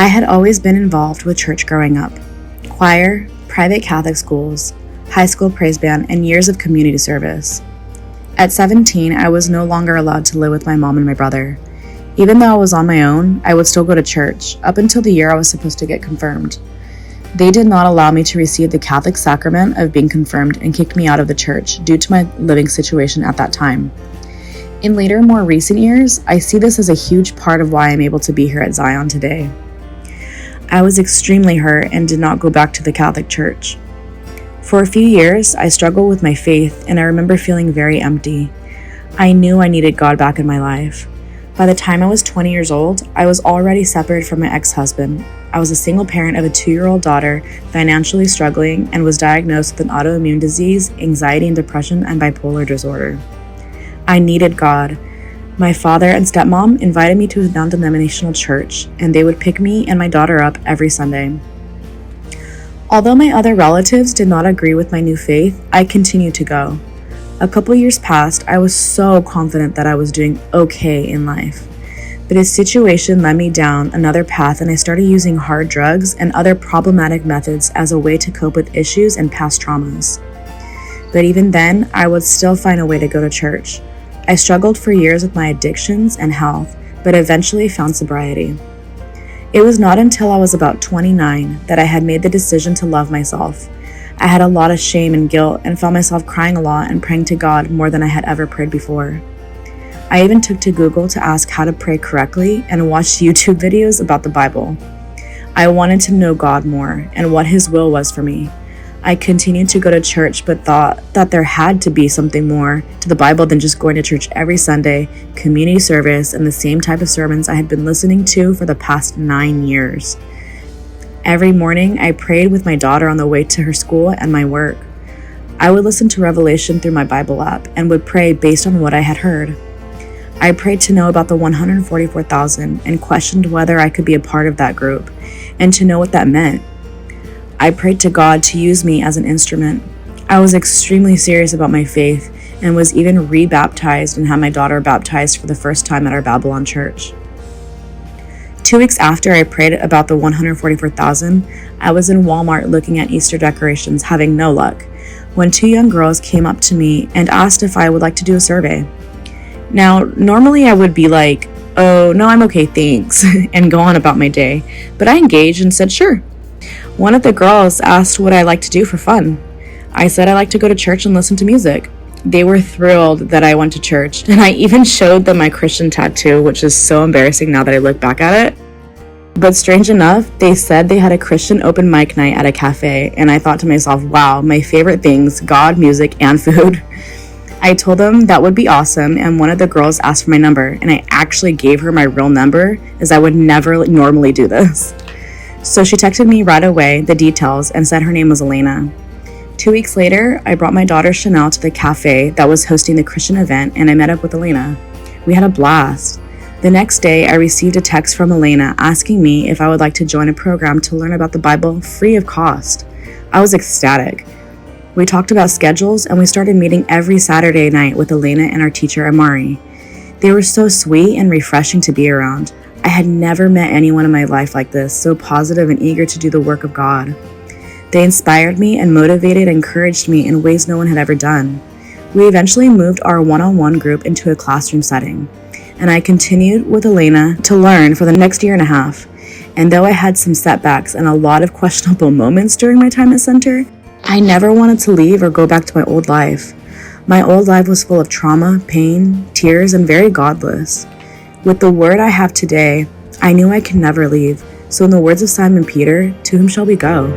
I had always been involved with church growing up. Choir, private Catholic schools, high school praise band, and years of community service. At 17, I was no longer allowed to live with my mom and my brother. Even though I was on my own, I would still go to church, up until the year I was supposed to get confirmed. They did not allow me to receive the Catholic sacrament of being confirmed and kicked me out of the church due to my living situation at that time. In later, more recent years, I see this as a huge part of why I'm able to be here at Zion today. I was extremely hurt and did not go back to the Catholic Church. For a few years, I struggled with my faith, and I remember feeling very empty. I knew I needed God back in my life. By the time I was 20 years old, I was already separated from my ex-husband. I was a single parent of a 2-year-old daughter, financially struggling, and was diagnosed with an autoimmune disease, anxiety and depression, and bipolar disorder. I needed God. My father and stepmom invited me to a non-denominational church, and they would pick me and my daughter up every Sunday. Although my other relatives did not agree with my new faith, I continued to go. A couple years passed. I was so confident that I was doing okay in life. But his situation led me down another path, and I started using hard drugs and other problematic methods as a way to cope with issues and past traumas. But even then, I would still find a way to go to church. I struggled for years with my addictions and health, but eventually found sobriety. It was not until I was about 29 that I had made the decision to love myself. I had a lot of shame and guilt and found myself crying a lot and praying to God more than I had ever prayed before. I even took to Google to ask how to pray correctly and watched YouTube videos about the Bible. I wanted to know God more and what His will was for me. I continued to go to church, but thought that there had to be something more to the Bible than just going to church every Sunday, community service, and the same type of sermons I had been listening to for the past 9 years. Every morning, I prayed with my daughter on the way to her school and my work. I would listen to Revelation through my Bible app and would pray based on what I had heard. I prayed to know about the 144,000 and questioned whether I could be a part of that group and to know what that meant. I prayed to God to use me as an instrument. I was extremely serious about my faith and was even re-baptized and had my daughter baptized for the first time at our Babylon church. 2 weeks after I prayed about the 144,000, I was in Walmart looking at Easter decorations, having no luck, when 2 young girls came up to me and asked if I would like to do a survey. Now, normally I would be like, "Oh, no, I'm okay, thanks," and go on about my day, but I engaged and said sure. One of the girls asked what I like to do for fun. I said I like to go to church and listen to music. They were thrilled that I went to church, and I even showed them my Christian tattoo, which is so embarrassing now that I look back at it. But strange enough, they said they had a Christian open mic night at a cafe, and I thought to myself, wow, my favorite things, God, music, and food. I told them that would be awesome, and one of the girls asked for my number, and I actually gave her my real number, as I would never normally do this. So she texted me right away the details and said her name was Elena. 2 weeks later, I brought my daughter Chanel to the cafe that was hosting the Christian event, and I met up with Elena. We had a blast. The next day, I received a text from Elena asking me if I would like to join a program to learn about the Bible free of cost. I was ecstatic. We talked about schedules, and we started meeting every Saturday night with Elena and our teacher, Amari. They were so sweet and refreshing to be around. I had never met anyone in my life like this, so positive and eager to do the work of God. They inspired me and motivated and encouraged me in ways no one had ever done. We eventually moved our one-on-one group into a classroom setting, and I continued with Elena to learn for the next year and a half. And though I had some setbacks and a lot of questionable moments during my time at Center, I never wanted to leave or go back to my old life. My old life was full of trauma, pain, tears, and very godless. With the word I have today, I knew I could never leave. So in the words of Simon Peter, to whom shall we go?